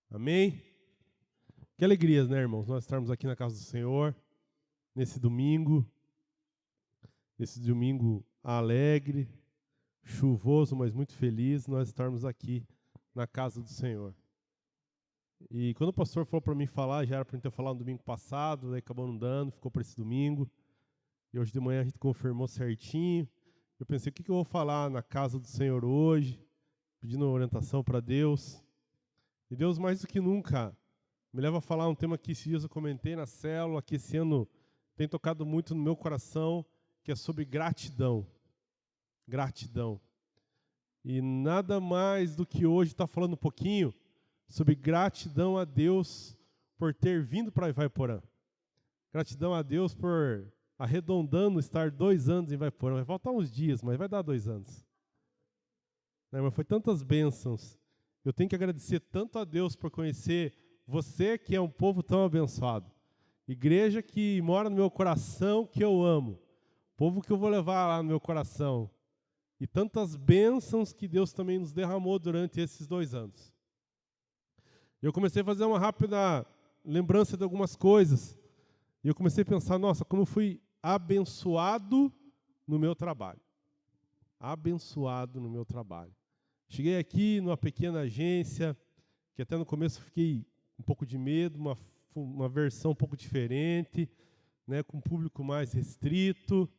Amém? Que alegrias, né, irmãos? Nós estarmos aqui na casa do Senhor, nesse domingo alegre, chuvoso, mas muito feliz, nós estarmos aqui na casa do Senhor. E quando o pastor falou para mim falar, já era para mim ter falado no domingo passado, daí acabou não dando, ficou para esse domingo. E hoje de manhã a gente confirmou certinho. Eu pensei, o que eu vou falar na casa do Senhor hoje? Pedindo orientação para Deus. E Deus, mais do que nunca, me leva a falar um tema que esses dias eu comentei na célula, que esse ano tem tocado muito no meu coração, que é sobre gratidão. Gratidão. E nada mais do que hoje estar falando um pouquinho sobre gratidão a Deus por ter vindo para Ivaiporã. Gratidão a Deus por arredondando estar 2 anos em Ivaiporã. Vai faltar uns dias, mas vai dar 2 anos. Mas foi tantas bênçãos. Eu tenho que agradecer tanto a Deus por conhecer você, que é um povo tão abençoado. Igreja que mora no meu coração, que eu amo. Povo que eu vou levar lá no meu coração. E tantas bênçãos que Deus também nos derramou durante esses 2 anos. Eu comecei a fazer uma rápida lembrança de algumas coisas. E eu comecei a pensar, nossa, como eu fui abençoado no meu trabalho. Abençoado no meu trabalho. Cheguei aqui numa pequena agência, que até no começo eu fiquei um pouco de medo, uma versão um pouco diferente, né, com um público mais restrito,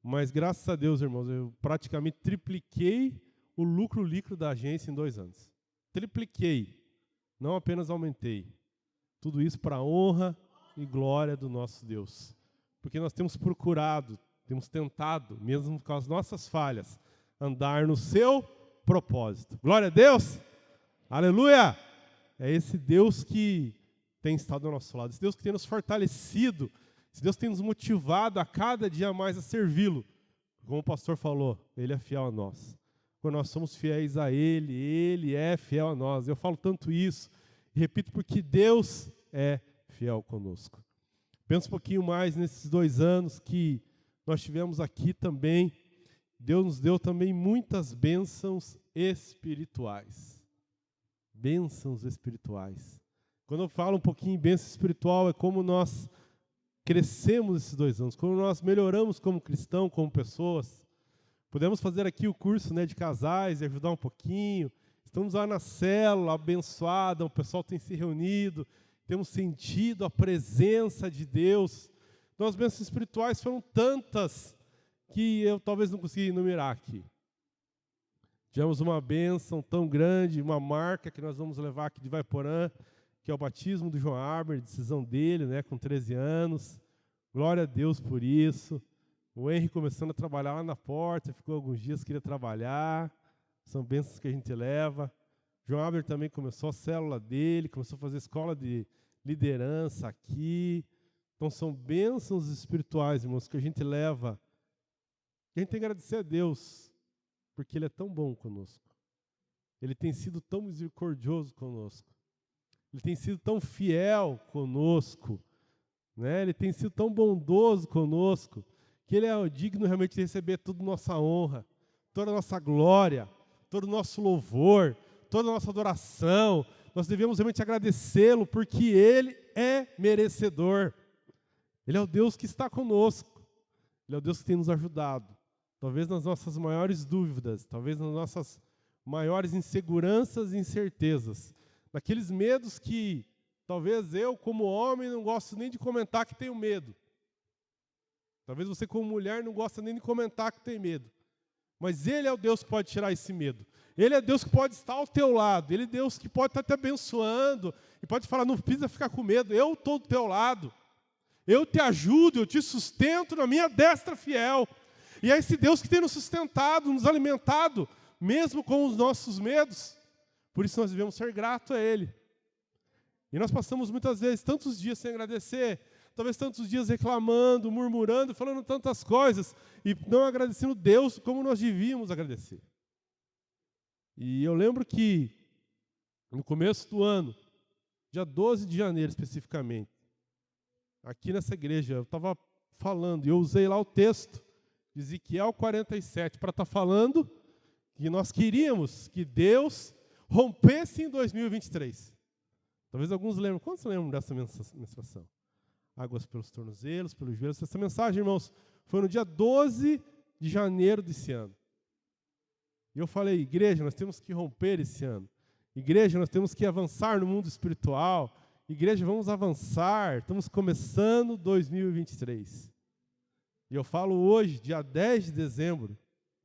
mas graças a Deus, irmãos, eu praticamente tripliquei o lucro líquido da agência em 2 anos. Tripliquei, não apenas aumentei. Tudo isso para a honra e glória do nosso Deus. Porque nós temos procurado, temos tentado, mesmo com as nossas falhas, andar no seu propósito. Glória a Deus! Aleluia! É esse Deus que tem estado ao nosso lado, esse Deus que tem nos fortalecido, esse Deus que tem nos motivado a cada dia mais a servi-lo. Como o pastor falou, Ele é fiel a nós. Quando nós somos fiéis a Ele, Ele é fiel a nós. Eu falo tanto isso, e repito, porque Deus é fiel conosco. Pensa um pouquinho mais nesses 2 anos que nós tivemos aqui também. Deus nos deu também muitas bênçãos espirituais. Bênçãos espirituais. Quando eu falo um pouquinho em bênção espiritual, é como nós crescemos esses 2 anos, como nós melhoramos como cristão, como pessoas. Podemos fazer aqui o curso, né, de casais e ajudar um pouquinho. Estamos lá na célula, abençoada, o pessoal tem se reunido, temos sentido a presença de Deus. Então as bênçãos espirituais foram tantas que eu talvez não consegui enumerar aqui. Tivemos uma bênção tão grande, uma marca que nós vamos levar aqui de Ivaiporã, que é o batismo do João Arber, decisão dele, né, com 13 anos. Glória a Deus por isso. O Henry começando a trabalhar lá na porta, ficou alguns dias, queria trabalhar. São bênçãos que a gente leva. João Arber também começou a célula dele, começou a fazer escola de liderança aqui. Então são bênçãos espirituais, irmãos, que a gente leva. E a gente tem que agradecer a Deus, porque Ele é tão bom conosco. Ele tem sido tão misericordioso conosco. Ele tem sido tão fiel conosco. Né? Ele tem sido tão bondoso conosco, que Ele é digno realmente de receber toda a nossa honra, toda a nossa glória, todo o nosso louvor, toda a nossa adoração. Nós devemos realmente agradecê-lo, porque Ele é merecedor. Ele é o Deus que está conosco. Ele é o Deus que tem nos ajudado. Talvez nas nossas maiores dúvidas, talvez nas nossas maiores inseguranças e incertezas. Naqueles medos que talvez eu, como homem, não gosto nem de comentar que tenho medo. Talvez você, como mulher, não gosta nem de comentar que tem medo. Mas Ele é o Deus que pode tirar esse medo. Ele é Deus que pode estar ao teu lado. Ele é Deus que pode estar te abençoando. E pode falar, não precisa ficar com medo, eu estou do teu lado. Eu te ajudo, eu te sustento na minha destra fiel. E é esse Deus que tem nos sustentado, nos alimentado, mesmo com os nossos medos. Por isso nós devemos ser gratos a Ele. E nós passamos muitas vezes tantos dias sem agradecer, talvez tantos dias reclamando, murmurando, falando tantas coisas, e não agradecendo Deus como nós devíamos agradecer. E eu lembro que, no começo do ano, dia 12 de janeiro especificamente, aqui nessa igreja, eu estava falando, e eu usei lá o texto, de Ezequiel 47, para estar falando que nós queríamos que Deus rompesse em 2023. Talvez alguns lembrem. Quantos lembram dessa menstruação? Águas pelos tornozelos, pelos joelhos. Essa mensagem, irmãos, foi no dia 12 de janeiro desse ano. E eu falei, igreja, nós temos que romper esse ano. Igreja, nós temos que avançar no mundo espiritual. Igreja, vamos avançar. Estamos começando 2023. E eu falo hoje, dia 10 de dezembro.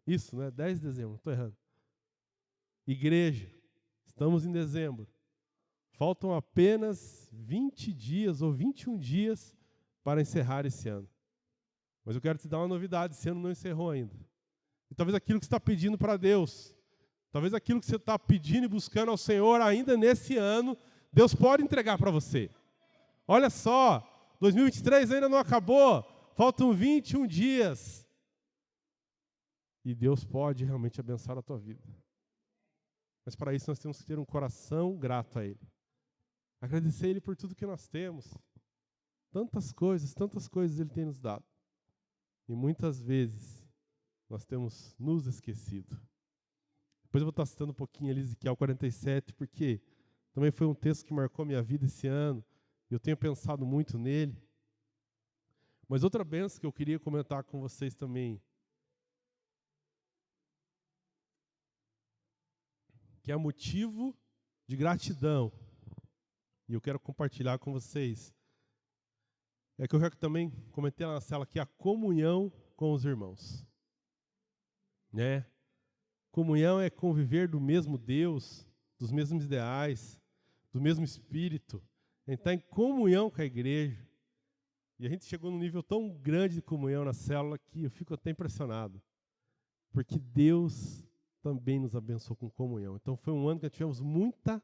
Isso, né? 10 de dezembro, não estou errando. Igreja, estamos em dezembro. Faltam apenas 20 dias ou 21 dias para encerrar esse ano. Mas eu quero te dar uma novidade, esse ano não encerrou ainda. E talvez aquilo que você está pedindo para Deus, talvez aquilo que você está pedindo e buscando ao Senhor ainda nesse ano, Deus pode entregar para você. Olha só, 2023 ainda não acabou, faltam 21 dias. E Deus pode realmente abençoar a tua vida. Mas para isso nós temos que ter um coração grato a Ele. Agradecer a Ele por tudo que nós temos. Tantas coisas Ele tem nos dado. E muitas vezes nós temos nos esquecido. Depois eu vou estar citando um pouquinho ali Ezequiel 47, porque também foi um texto que marcou minha vida esse ano. Eu tenho pensado muito nele. Mas outra bênção que eu queria comentar com vocês também, que é motivo de gratidão, e eu quero compartilhar com vocês, é que eu já também comentei lá na cela aqui, a comunhão com os irmãos. Né? Comunhão é conviver do mesmo Deus, dos mesmos ideais, do mesmo Espírito, é estar em comunhão com a igreja. E a gente chegou num nível tão grande de comunhão na célula que eu fico até impressionado, porque Deus também nos abençoou com comunhão. Então foi um ano que tivemos muita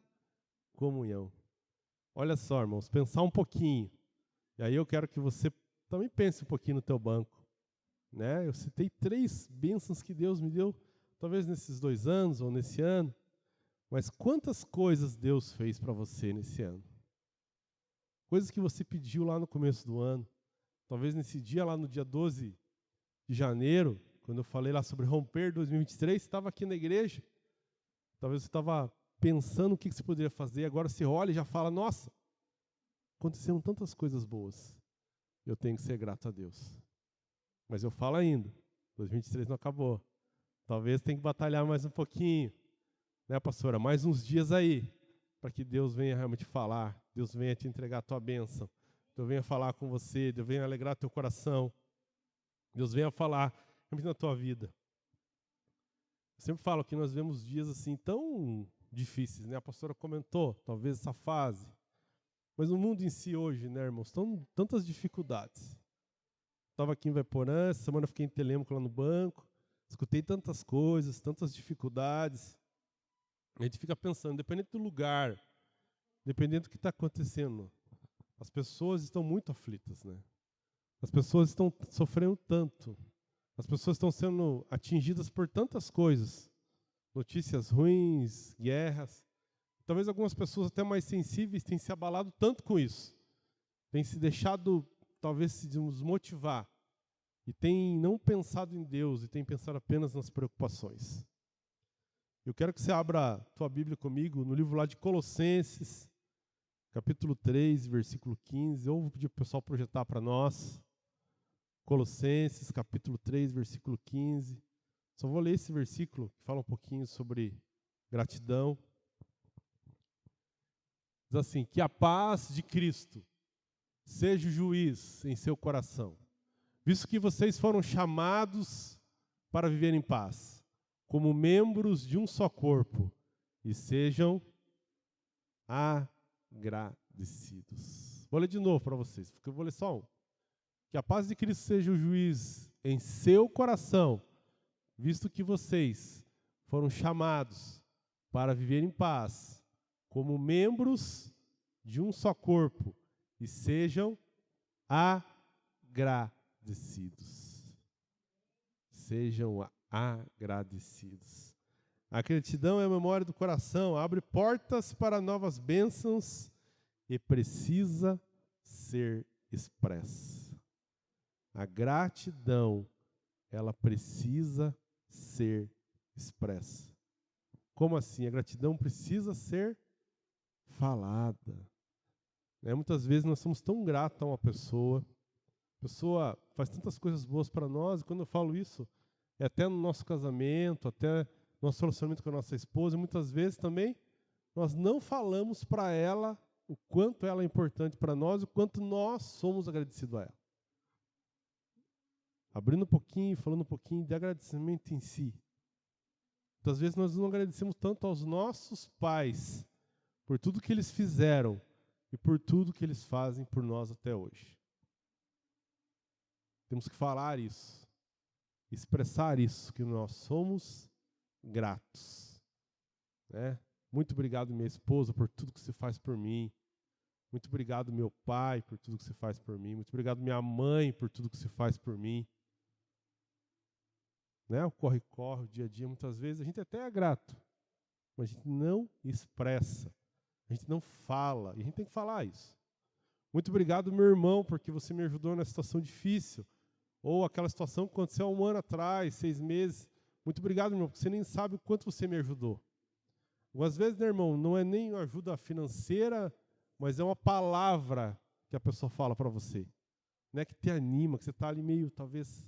comunhão. Olha só, irmãos, pensar um pouquinho. E aí eu quero que você também pense um pouquinho no teu banco. Né? Eu citei 3 bênçãos que Deus me deu, talvez nesses 2 anos ou nesse ano. Mas quantas coisas Deus fez para você nesse ano? Coisas que você pediu lá no começo do ano. Talvez nesse dia, lá no dia 12 de janeiro, quando eu falei lá sobre romper 2023, você estava aqui na igreja. Talvez você estava pensando o que você poderia fazer. Agora você olha e já fala, nossa, aconteceram tantas coisas boas. Eu tenho que ser grato a Deus. Mas eu falo ainda, 2023 não acabou. Talvez tenha que batalhar mais um pouquinho. Né, pastora? Mais uns dias aí, para que Deus venha realmente falar. Deus venha te entregar a tua bênção. Deus venha falar com você. Deus venha alegrar teu coração. Deus venha falar realmente na tua vida. Eu sempre falo que nós vemos dias assim tão difíceis, né? A pastora comentou, talvez essa fase. Mas o mundo em si hoje, né, irmãos, tantas dificuldades. Estava aqui em Vaiporã, essa semana eu fiquei em Telêmaco lá no banco, escutei tantas coisas, tantas dificuldades. A gente fica pensando, dependendo do lugar, dependendo do que está acontecendo, as pessoas estão muito aflitas, né? As pessoas estão sofrendo tanto. As pessoas estão sendo atingidas por tantas coisas. Notícias ruins, guerras. Talvez algumas pessoas até mais sensíveis tenham se abalado tanto com isso. Têm se deixado, talvez, se desmotivar. E têm não pensado em Deus, e têm pensado apenas nas preocupações. Eu quero que você abra a tua Bíblia comigo no livro lá de Colossenses, capítulo 3, versículo 15. Eu vou pedir para o pessoal projetar para nós. Colossenses, capítulo 3, versículo 15. Só vou ler esse versículo que fala um pouquinho sobre gratidão. Diz assim, que a paz de Cristo seja o juiz em seu coração, visto que vocês foram chamados para viver em paz, como membros de um só corpo, e sejam agradecidos. Vou ler de novo para vocês, porque eu vou ler só um. Que a paz de Cristo seja o juiz em seu coração, visto que vocês foram chamados para viver em paz, como membros de um só corpo, e sejam agradecidos. Sejam agradecidos. A gratidão é a memória do coração, abre portas para novas bênçãos e precisa ser expressa. A gratidão, ela precisa ser expressa. Como assim? A gratidão precisa ser falada. Né? Muitas vezes nós somos tão gratos a uma pessoa, a pessoa faz tantas coisas boas para nós, e quando eu falo isso, é até no nosso casamento, até no nosso relacionamento com a nossa esposa, e muitas vezes também nós não falamos para ela o quanto ela é importante para nós, o quanto nós somos agradecidos a ela. Abrindo um pouquinho, falando um pouquinho de agradecimento em si. Muitas vezes nós não agradecemos tanto aos nossos pais por tudo que eles fizeram e por tudo que eles fazem por nós até hoje. Temos que falar isso, expressar isso, que nós somos gratos. Né? Muito obrigado, minha esposa, por tudo que você faz por mim. Muito obrigado, meu pai, por tudo que você faz por mim. Muito obrigado, minha mãe, por tudo que você faz por mim. Né? O corre-corre, o dia a dia, muitas vezes a gente até é grato, mas a gente não expressa, a gente não fala, e a gente tem que falar isso. Muito obrigado, meu irmão, porque você me ajudou nessa situação difícil, ou aquela situação que aconteceu há 1 ano atrás, 6 meses. Muito obrigado, meu irmão, porque você nem sabe o quanto você me ajudou. Algumas vezes, né, irmão, não é nem ajuda financeira, mas é uma palavra que a pessoa fala para você, né, que te anima, que você está ali meio, talvez,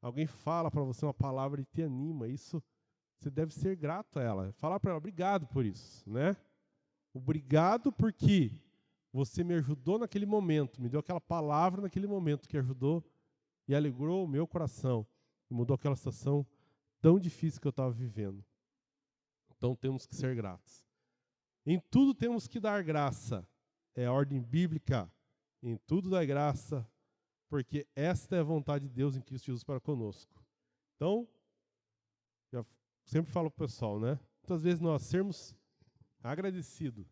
alguém fala para você uma palavra e te anima. Isso, você deve ser grato a ela. Falar para ela, obrigado por isso, né? Obrigado porque você me ajudou naquele momento, me deu aquela palavra naquele momento que ajudou e alegrou o meu coração, e mudou aquela situação tão difícil que eu estava vivendo. Então temos que ser gratos. Em tudo temos que dar graça. É a ordem bíblica. Em tudo dá graça, porque esta é a vontade de Deus em Cristo Jesus para conosco. Então, eu sempre falo para o pessoal, né? Muitas vezes nós sermos agradecidos.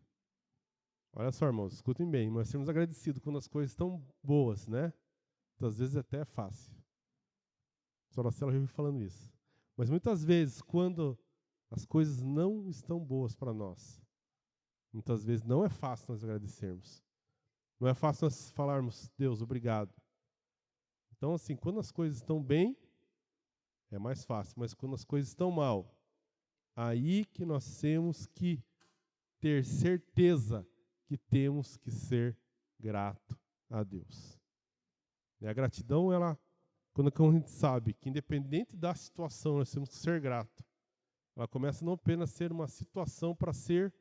Olha só, irmãos, escutem bem, nós sermos agradecidos quando as coisas estão boas, né? Muitas vezes até é fácil. A Soracela já ouviu falando isso. Mas muitas vezes, quando as coisas não estão boas para nós, muitas vezes não é fácil nós agradecermos. Não é fácil nós falarmos, Deus, obrigado. Então, assim, quando as coisas estão bem, é mais fácil. Mas quando as coisas estão mal, aí que nós temos que ter certeza que temos que ser grato a Deus. E a gratidão, ela, quando a gente sabe que independente da situação, nós temos que ser grato, ela começa não apenas a ser uma situação para ser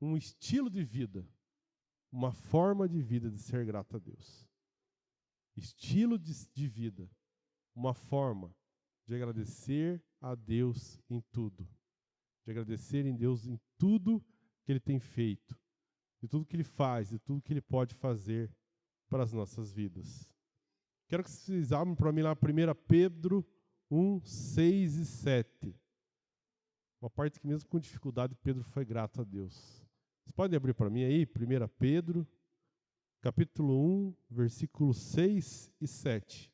um estilo de vida, uma forma de vida de ser grato a Deus. Estilo de vida, uma forma de agradecer a Deus em tudo. De agradecer em Deus em tudo que Ele tem feito, de tudo que Ele faz, de tudo que Ele pode fazer para as nossas vidas. Quero que vocês abram para mim lá 1 Pedro 1, 6 e 7. Uma parte que mesmo com dificuldade Pedro foi grato a Deus. Vocês podem abrir para mim aí, 1 Pedro, capítulo 1, versículos 6 e 7.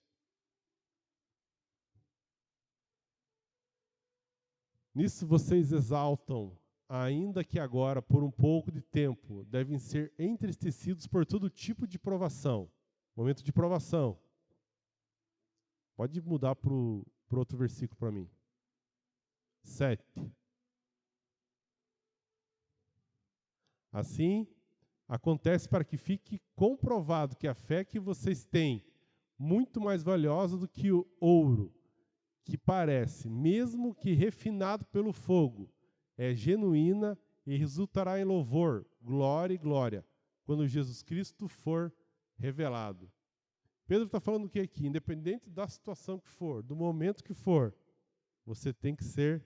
Nisso vocês exaltam, ainda que agora, por um pouco de tempo, devem ser entristecidos por todo tipo de provação. Momento de provação. Pode mudar para o outro versículo para mim. 7. Assim, acontece para que fique comprovado que a fé que vocês têm, muito mais valiosa do que o ouro, que parece, mesmo que refinado pelo fogo, é genuína e resultará em louvor, glória e glória, quando Jesus Cristo for revelado. Pedro está falando o que aqui? Independente da situação que for, do momento que for, você tem que ser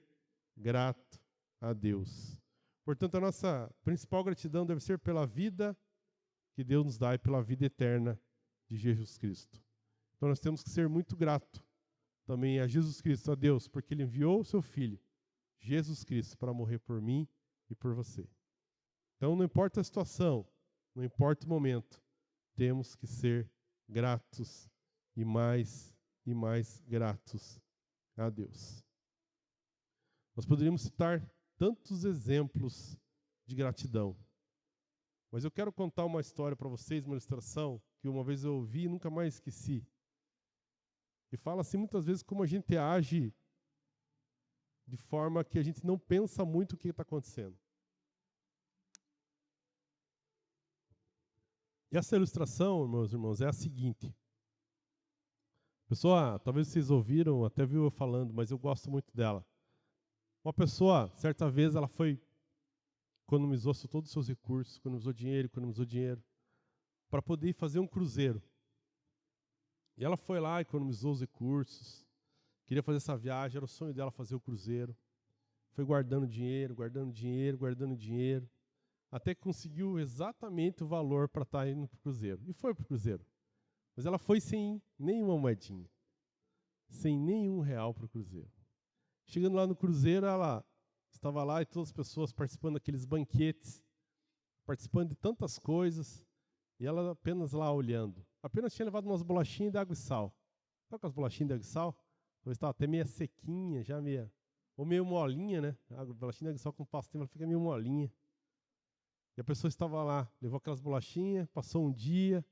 grato a Deus. Portanto, a nossa principal gratidão deve ser pela vida que Deus nos dá e pela vida eterna de Jesus Cristo. Então nós temos que ser muito gratos também a Jesus Cristo, a Deus, porque Ele enviou o seu Filho, Jesus Cristo, para morrer por mim e por você. Então não importa a situação, não importa o momento, temos que ser gratos e mais gratos a Deus. Nós poderíamos citar tantos exemplos de gratidão, mas eu quero contar uma história para vocês, uma ilustração que uma vez eu ouvi e nunca mais esqueci. E fala assim muitas vezes como a gente age de forma que a gente não pensa muito o que está acontecendo. E essa ilustração, meus irmãos, é a seguinte. Pessoa, talvez vocês ouviram, até viu eu falando, mas eu gosto muito dela. Uma pessoa, certa vez, ela economizou todos os seus recursos, economizou dinheiro, para poder fazer um cruzeiro. E ela foi lá, economizou os recursos, queria fazer essa viagem, era o sonho dela fazer o cruzeiro. Foi guardando dinheiro, até que conseguiu exatamente o valor para estar indo para o cruzeiro. E foi para o cruzeiro. Mas ela foi sem nenhuma moedinha, sem nenhum real para o cruzeiro. Chegando lá no cruzeiro, ela estava lá e todas as pessoas participando daqueles banquetes, participando de tantas coisas, e ela apenas lá olhando. Apenas tinha levado umas bolachinhas de água e sal. Sabe com as bolachinhas de água e sal? Talvez estava até meio sequinha, já ou meio molinha, né? A bolachinha de água e sal com pastel, ela fica meio molinha. E a pessoa estava lá, levou aquelas bolachinhas, passou um dia,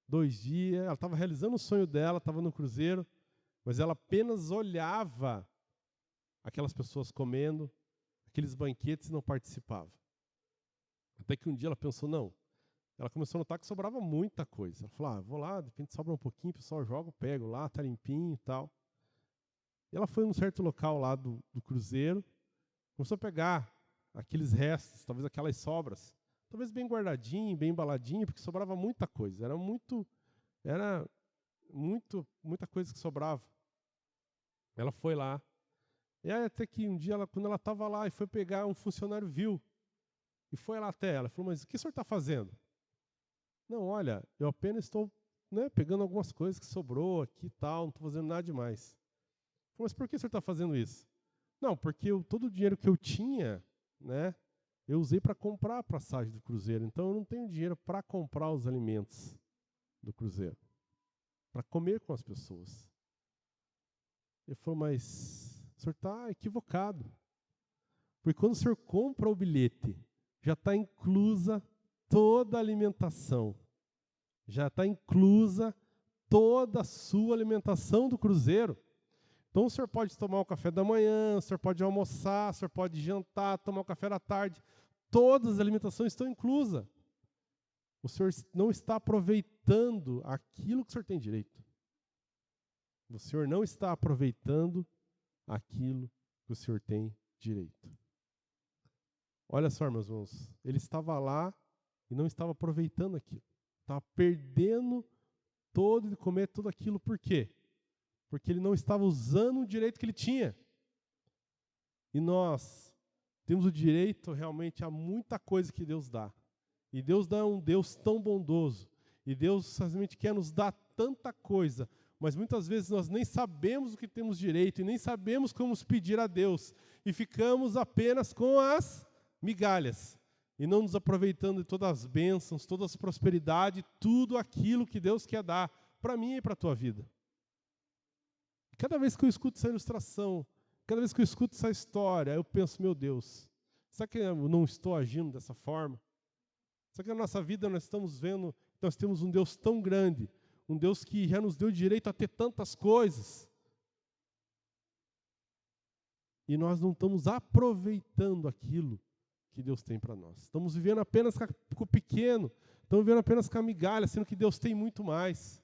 2 dias, ela estava realizando o sonho dela, estava no cruzeiro, mas ela apenas olhava aquelas pessoas comendo, aqueles banquetes e não participava. Até que um dia ela pensou, não. Ela começou a notar que sobrava muita coisa. Ela falou, vou lá, de repente sobra um pouquinho, o pessoal joga, eu pego lá, tá limpinho e tal. E ela foi num certo local lá do cruzeiro, começou a pegar aqueles restos, talvez aquelas sobras, talvez bem guardadinho, bem embaladinho, porque sobrava muita coisa. Era muita coisa que sobrava. Ela foi lá. E aí até que um dia, quando ela estava lá e foi pegar, um funcionário viu. E foi lá até ela. Falou, mas o que o senhor está fazendo? Não, olha, eu apenas estou pegando algumas coisas que sobrou aqui e tal, não estou fazendo nada demais. Falou, mas por que o senhor está fazendo isso? Não, porque todo o dinheiro que eu tinha, eu usei para comprar a passagem do cruzeiro. Então eu não tenho dinheiro para comprar os alimentos do cruzeiro, para comer com as pessoas. Ele falou, mas o senhor está equivocado. Porque quando o senhor compra o bilhete, já está inclusa toda a alimentação. Já está inclusa toda a sua alimentação do cruzeiro. Então o senhor pode tomar o café da manhã, o senhor pode almoçar, o senhor pode jantar, tomar o café da tarde. Todas as alimentações estão inclusas. O senhor não está aproveitando aquilo que o senhor tem direito. O senhor não está aproveitando aquilo que o senhor tem direito. Olha só, meus irmãos, ele estava lá e não estava aproveitando aquilo. Estava perdendo de comer tudo aquilo. Por quê? Porque ele não estava usando o direito que ele tinha. E nós temos o direito realmente a muita coisa que Deus dá. E Deus é um Deus tão bondoso. E Deus realmente quer nos dar tanta coisa. Mas muitas vezes nós nem sabemos o que temos direito e nem sabemos como pedir a Deus. E ficamos apenas com as migalhas. E não nos aproveitando de todas as bênçãos, toda a prosperidade, tudo aquilo que Deus quer dar para mim e para a tua vida. Cada vez que eu escuto essa ilustração, cada vez que eu escuto essa história, eu penso, meu Deus, será que eu não estou agindo dessa forma? Será que na nossa vida nós estamos vendo, nós temos um Deus tão grande, um Deus que já nos deu direito a ter tantas coisas, e nós não estamos aproveitando aquilo que Deus tem para nós. Estamos vivendo apenas com o pequeno, estamos vivendo apenas com a migalha, sendo que Deus tem muito mais.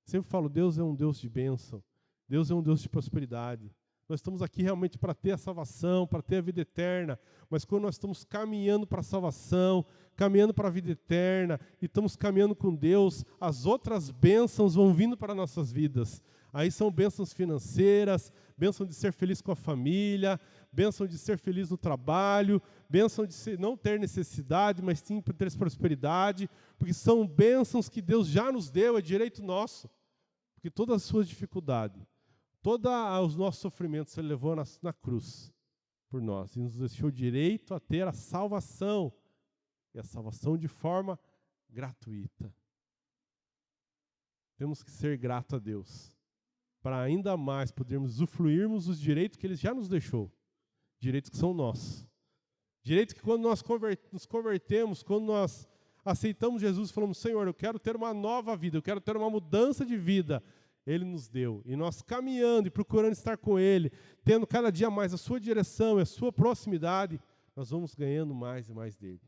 Sempre falo, Deus é um Deus de bênção, Deus é um Deus de prosperidade. Nós estamos aqui realmente para ter a salvação, para ter a vida eterna, mas quando nós estamos caminhando para a salvação, caminhando para a vida eterna, e estamos caminhando com Deus, as outras bênçãos vão vindo para nossas vidas. Aí são bênçãos financeiras, bênção de ser feliz com a família, bênção de ser feliz no trabalho, bênção de não ter necessidade, mas sim ter prosperidade, porque são bênçãos que Deus já nos deu, é direito nosso. Porque todas as suas dificuldades, todos os nossos sofrimentos, Ele levou na cruz por nós, e nos deixou direito a ter a salvação, e a salvação de forma gratuita. Temos que ser gratos a Deus, para ainda mais podermos usufruirmos os direitos que Ele já nos deixou. Direitos que são nossos. Direitos que quando nós nos convertemos, quando nós aceitamos Jesus e falamos, Senhor, eu quero ter uma nova vida, eu quero ter uma mudança de vida, Ele nos deu. E nós caminhando e procurando estar com Ele, tendo cada dia mais a sua direção e a sua proximidade, nós vamos ganhando mais e mais dele.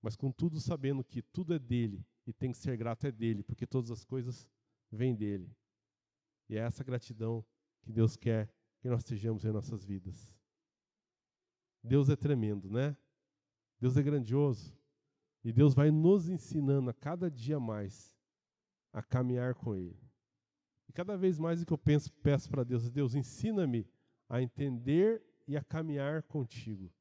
mas contudo sabendo que tudo é dele e tem que ser grato é dele, porque todas as coisas vêm dele. E é essa gratidão que Deus quer que nós estejamos em nossas vidas. Deus é tremendo, né? Deus é grandioso. E Deus vai nos ensinando a cada dia mais a caminhar com Ele. E cada vez mais o que eu peço para Deus, Deus, ensina-me a entender e a caminhar contigo,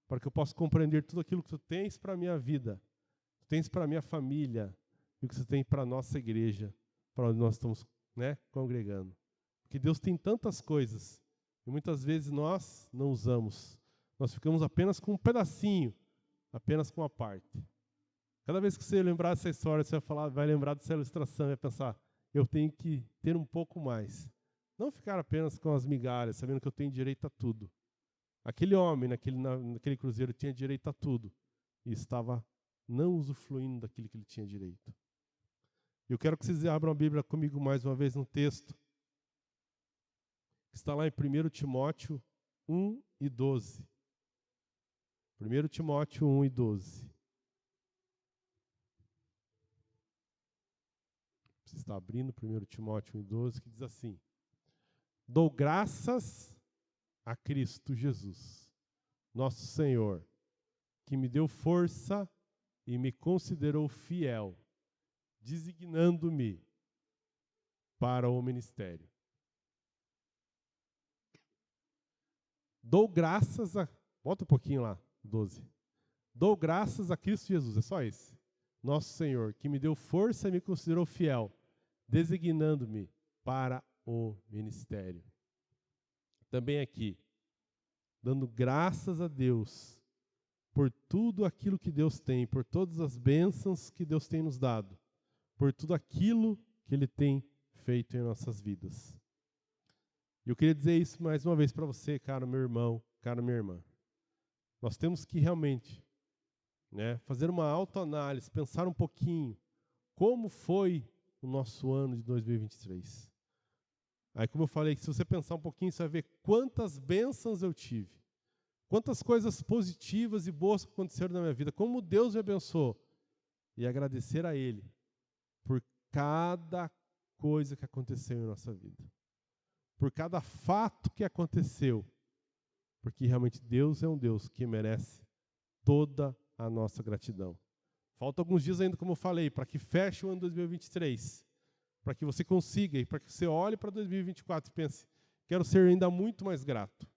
para que eu possa compreender tudo aquilo que tu tens para a minha vida, tu tens para a minha família, e o que tu tens para a nossa igreja, para onde nós estamos, né, congregando. Porque Deus tem tantas coisas, e muitas vezes nós não usamos. Nós ficamos apenas com um pedacinho, apenas com uma parte. Cada vez que você lembrar dessa história, você vai lembrar dessa ilustração, vai pensar, eu tenho que ter um pouco mais. Não ficar apenas com as migalhas, sabendo que eu tenho direito a tudo. Aquele homem, naquele cruzeiro, tinha direito a tudo. E estava não usufruindo daquilo que ele tinha direito. Eu quero que vocês abram a Bíblia comigo mais uma vez no texto, que está lá em 1 Timóteo 1 e 12. 1 Timóteo 1 e 12. Você está abrindo 1 Timóteo 1 e 12, que diz assim: dou graças a Cristo Jesus, nosso Senhor, que me deu força e me considerou fiel, designando-me para o ministério. Dou graças a... Volta um pouquinho lá, 12. Dou graças a Cristo Jesus, é só esse. Nosso Senhor, que me deu força e me considerou fiel, designando-me para o ministério. Também aqui, dando graças a Deus por tudo aquilo que Deus tem, por todas as bênçãos que Deus tem nos dado, por tudo aquilo que Ele tem feito em nossas vidas. E eu queria dizer isso mais uma vez para você, caro meu irmão, cara minha irmã. Nós temos que realmente, né, fazer uma autoanálise, pensar um pouquinho como foi o nosso ano de 2023. Aí, como eu falei, se você pensar um pouquinho, você vai ver quantas bênçãos eu tive, quantas coisas positivas e boas que aconteceram na minha vida, como Deus me abençoou. E agradecer a Ele por cada coisa que aconteceu em nossa vida, por cada fato que aconteceu, porque realmente Deus é um Deus que merece toda a nossa gratidão. Faltam alguns dias ainda, como eu falei, para que feche o ano 2023, para que você consiga e para que você olhe para 2024 e pense, quero ser ainda muito mais grato,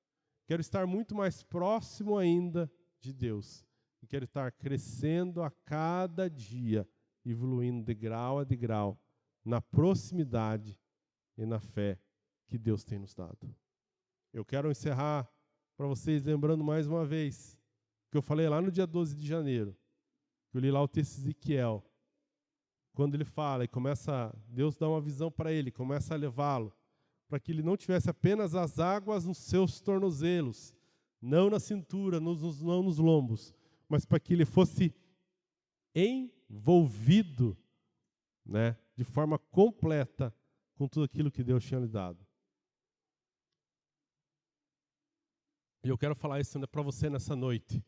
quero estar muito mais próximo ainda de Deus, e quero estar crescendo a cada dia, evoluindo de grau a degrau, na proximidade e na fé que Deus tem nos dado. Eu quero encerrar para vocês lembrando mais uma vez que eu falei lá no dia 12 de janeiro, que eu li lá o texto de Ezequiel, quando ele fala e começa, Deus dá uma visão para ele, começa a levá-lo, para que ele não tivesse apenas as águas nos seus tornozelos, não na cintura, não nos lombos, mas para que ele fosse envolvido, né, de forma completa com tudo aquilo que Deus tinha lhe dado. E eu quero falar isso para você nessa noite.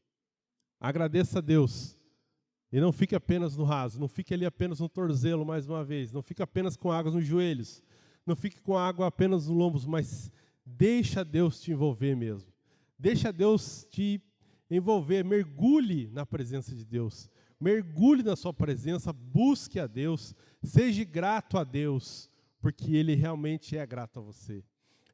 Agradeça a Deus. E não fique apenas no raso, não fique ali apenas no tornozelo mais uma vez, não fique apenas com água nos joelhos, não fique com água apenas nos lombos, mas deixa Deus te envolver mesmo. Deixa Deus te envolver, mergulhe na presença de Deus, mergulhe na sua presença, busque a Deus, seja grato a Deus, porque Ele realmente é grato a você.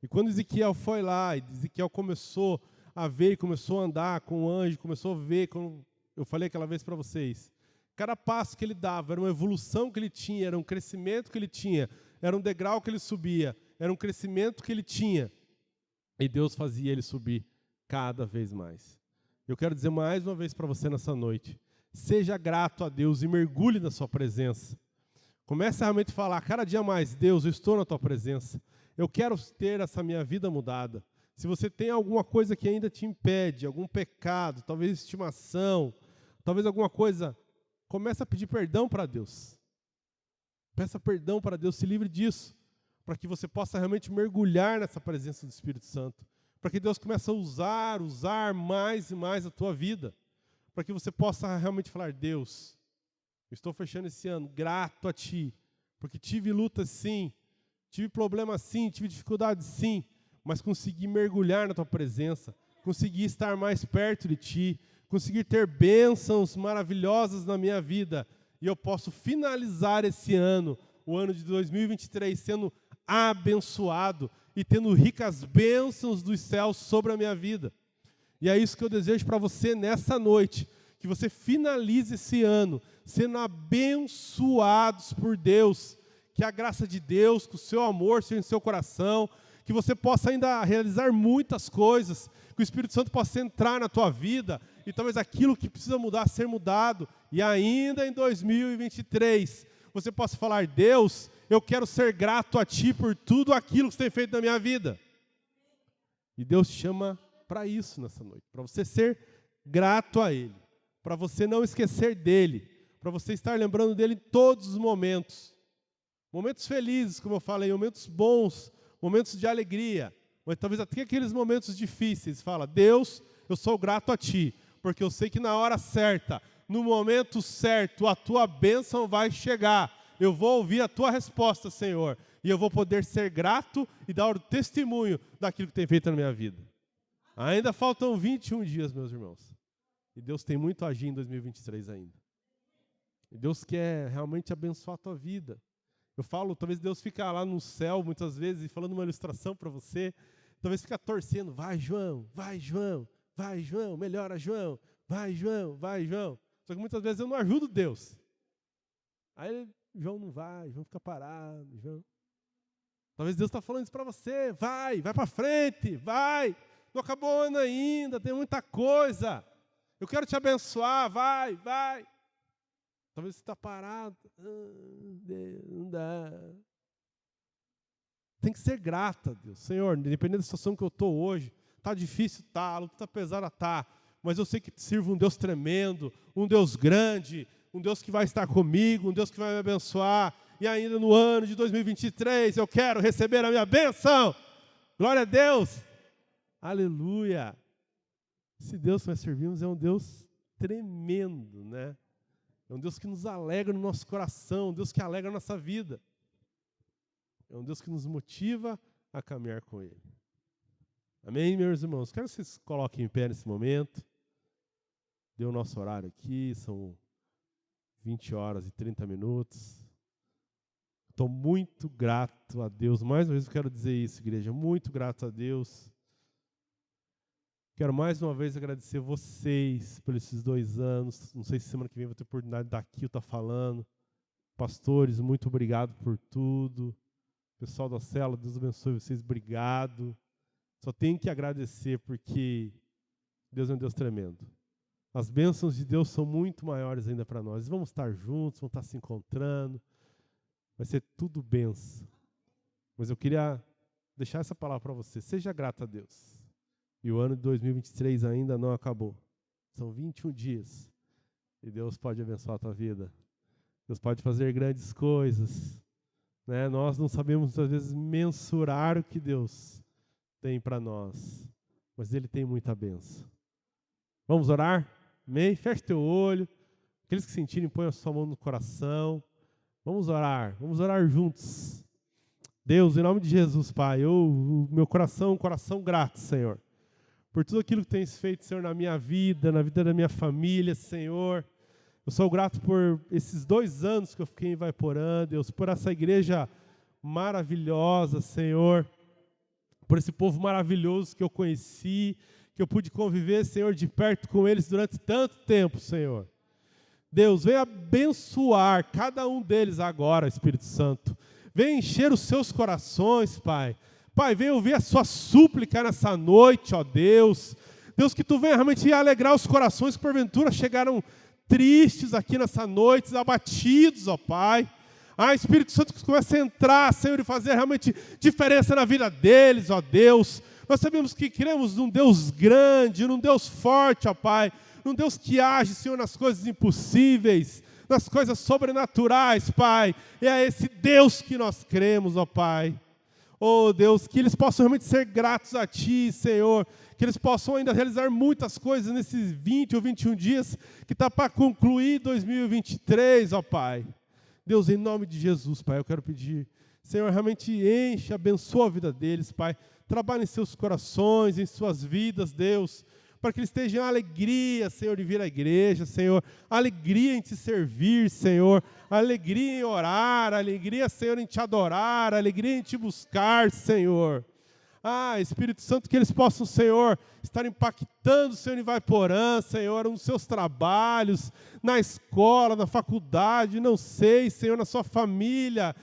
E quando Ezequiel foi lá, e Ezequiel começou a ver, começou a andar com o anjo, começou a ver, como eu falei aquela vez para vocês, cada passo que ele dava era uma evolução que ele tinha, era um crescimento que ele tinha, era um degrau que ele subia, era um crescimento que ele tinha. E Deus fazia ele subir cada vez mais. Eu quero dizer mais uma vez para você nessa noite, seja grato a Deus e mergulhe na sua presença. Comece a realmente falar, cada dia mais, Deus, eu estou na tua presença. Eu quero ter essa minha vida mudada. Se você tem alguma coisa que ainda te impede, algum pecado, talvez estimação, talvez alguma coisa, comece a pedir perdão para Deus. Peça perdão para Deus, se livre disso, para que você possa realmente mergulhar nessa presença do Espírito Santo, para que Deus comece a usar mais e mais a tua vida, para que você possa realmente falar: Deus, eu estou fechando esse ano grato a Ti, porque tive lutas sim, tive problemas sim, tive dificuldades sim, mas consegui mergulhar na Tua presença, consegui estar mais perto de Ti, consegui ter bênçãos maravilhosas na minha vida, e eu posso finalizar esse ano, o ano de 2023, sendo abençoado e tendo ricas bênçãos dos céus sobre a minha vida. E é isso que eu desejo para você nessa noite, que você finalize esse ano sendo abençoados por Deus, que a graça de Deus, que o seu amor seja em seu coração, que você possa ainda realizar muitas coisas, que o Espírito Santo possa entrar na tua vida, e talvez aquilo que precisa mudar, ser mudado, e ainda em 2023, você possa falar: Deus, eu quero ser grato a Ti por tudo aquilo que você tem feito na minha vida. E Deus te chama para isso nessa noite, para você ser grato a Ele, para você não esquecer dEle, para você estar lembrando dEle em todos os momentos. Momentos felizes, como eu falei, momentos bons, momentos de alegria, mas talvez até aqueles momentos difíceis. Fala: Deus, eu sou grato a Ti, porque eu sei que na hora certa, no momento certo, a Tua bênção vai chegar. Eu vou ouvir a Tua resposta, Senhor, e eu vou poder ser grato e dar o testemunho daquilo que tem feito na minha vida. Ainda faltam 21 dias, meus irmãos, e Deus tem muito a agir em 2023 ainda. E Deus quer realmente abençoar a tua vida. Eu falo, talvez Deus fica lá no céu, muitas vezes, falando uma ilustração para você, talvez fica torcendo: vai João, vai João, vai João, melhora João, vai João, vai João. Só que muitas vezes eu não ajudo Deus. Aí João não vai, João fica parado, João. Talvez Deus está falando isso para você: vai para frente, vai. Não acabou o ano ainda, tem muita coisa. Eu quero te abençoar, vai. Talvez você está parado. Não dá. Tem que ser grato a Deus. Senhor, independente da situação que eu estou hoje, está difícil, está, a luta está pesada, está. Mas eu sei que sirvo um Deus tremendo, um Deus grande, um Deus que vai estar comigo, um Deus que vai me abençoar. E ainda no ano de 2023 eu quero receber a minha bênção. Glória a Deus. Aleluia. Esse Deus que nós servimos é um Deus tremendo, né? É um Deus que nos alegra no nosso coração, um Deus que alegra a nossa vida. É um Deus que nos motiva a caminhar com Ele. Amém, meus irmãos? Quero que vocês coloquem em pé nesse momento. Deu o nosso horário aqui, são 20 horas e 30 minutos. Estou muito grato a Deus. Mais uma vez eu quero dizer isso, igreja. Muito grato a Deus. Quero mais uma vez agradecer vocês por esses 2 anos. Não sei se semana que vem vou ter oportunidade de estar aqui ou estar falando. Pastores, muito obrigado por tudo. Pessoal da célula, Deus abençoe vocês, obrigado. Só tenho que agradecer porque Deus é um Deus tremendo. As bênçãos de Deus são muito maiores ainda para nós. Vamos estar juntos, vamos estar se encontrando. Vai ser tudo bênção. Mas eu queria deixar essa palavra para você. Seja grato a Deus. E o ano de 2023 ainda não acabou. São 21 dias. E Deus pode abençoar a tua vida. Deus pode fazer grandes coisas. Né? Nós não sabemos, às vezes, mensurar o que Deus tem para nós. Mas Ele tem muita bênção. Vamos orar? Amém? Feche teu olho. Aqueles que sentirem, põe a sua mão no coração. Vamos orar juntos. Deus, em nome de Jesus, Pai, o meu coração é um coração grato, Senhor, por tudo aquilo que tens feito, Senhor, na minha vida, na vida da minha família, Senhor. Eu sou grato por esses 2 anos que eu fiquei em Vaiporã, Deus, por essa igreja maravilhosa, Senhor, por esse povo maravilhoso que eu conheci, que eu pude conviver, Senhor, de perto com eles durante tanto tempo, Senhor. Deus, venha abençoar cada um deles agora, Espírito Santo. Venha encher os seus corações, Pai. Pai, venha ouvir a sua súplica nessa noite, ó Deus. Deus, que tu venha realmente alegrar os corações que porventura chegaram tristes aqui nessa noite, abatidos, ó Pai. Espírito Santo, que comece a entrar, Senhor, e fazer realmente diferença na vida deles, ó Deus. Nós sabemos que cremos num Deus grande, num Deus forte, ó Pai. Num Deus que age, Senhor, nas coisas impossíveis, nas coisas sobrenaturais, Pai. E é esse Deus que nós cremos, ó Pai. Oh Deus, que eles possam realmente ser gratos a Ti, Senhor, que eles possam ainda realizar muitas coisas nesses 20 ou 21 dias que está para concluir 2023, ó Pai. Deus, em nome de Jesus, Pai, eu quero pedir, Senhor, realmente enche, abençoa a vida deles, Pai. Trabalhe em seus corações, em suas vidas, Deus, para que eles estejam em alegria, Senhor, de vir à igreja, Senhor, alegria em Te servir, Senhor, alegria em orar, alegria, Senhor, em Te adorar, alegria em Te buscar, Senhor. Espírito Santo, que eles possam, Senhor, estar impactando, Senhor, em Vaiporã, Senhor, nos seus trabalhos, na escola, na faculdade, não sei, Senhor, na sua família.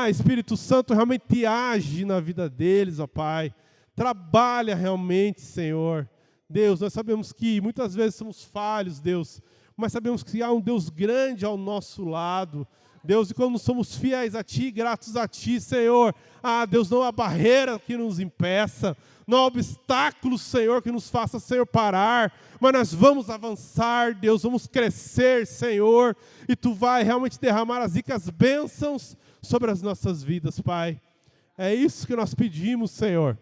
Espírito Santo, realmente age na vida deles, ó Pai. Trabalha realmente, Senhor. Deus, nós sabemos que muitas vezes somos falhos, Deus, mas sabemos que há um Deus grande ao nosso lado. Deus, e quando somos fiéis a Ti, gratos a Ti, Senhor, Deus, não há barreira que nos impeça, não há obstáculo, Senhor, que nos faça, Senhor, parar, mas nós vamos avançar, Deus, vamos crescer, Senhor, e Tu vai realmente derramar as ricas bênçãos sobre as nossas vidas, Pai. É isso que nós pedimos, Senhor.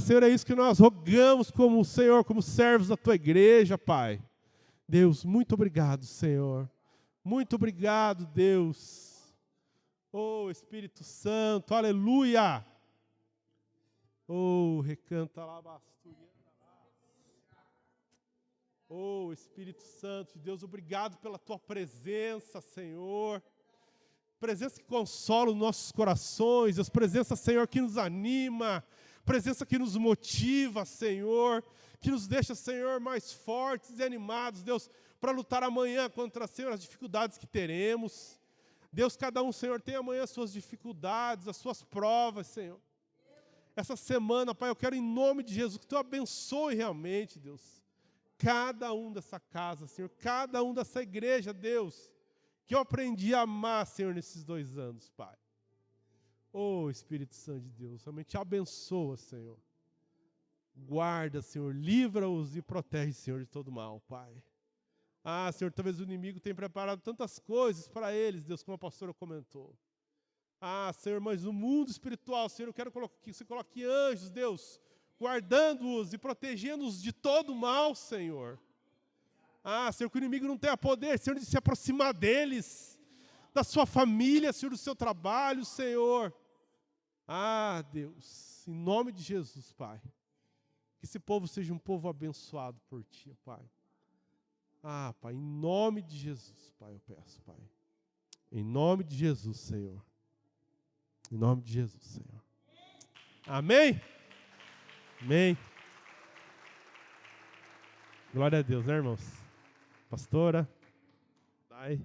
Senhor, é isso que nós rogamos como, Senhor, como servos da Tua igreja, Pai. Deus, muito obrigado, Senhor. Muito obrigado, Deus. Oh, Espírito Santo, aleluia. Oh, recanta lá, bastura. Oh, Espírito Santo de Deus, obrigado pela Tua presença, Senhor. Presença que consola os nossos corações, Deus, presença, Senhor, que nos anima, presença que nos motiva, Senhor, que nos deixa, Senhor, mais fortes e animados, Deus, para lutar amanhã contra, Senhor, as dificuldades que teremos. Deus, cada um, Senhor, tem amanhã as suas dificuldades, as suas provas, Senhor. Essa semana, Pai, eu quero em nome de Jesus que Tu abençoe realmente, Deus, cada um dessa casa, Senhor, cada um dessa igreja, Deus, que eu aprendi a amar, Senhor, nesses 2 anos, Pai. Oh, Espírito Santo de Deus, realmente abençoa, Senhor. Guarda, Senhor, livra-os e protege, Senhor, de todo mal, Pai. Senhor, talvez o inimigo tenha preparado tantas coisas para eles, Deus, como a pastora comentou. Senhor, mas no mundo espiritual, Senhor, eu quero que você coloque anjos, Deus, guardando-os e protegendo-os de todo mal, Senhor. Senhor, que o inimigo não tenha poder, Senhor, de se aproximar deles, da sua família, Senhor, do seu trabalho, Senhor. Deus, em nome de Jesus, Pai, que esse povo seja um povo abençoado por Ti, Pai. Pai, em nome de Jesus, Pai, eu peço, Pai. Em nome de Jesus, Senhor. Em nome de Jesus, Senhor. Amém? Amém. Glória a Deus, né, irmãos? Pastora, Dai.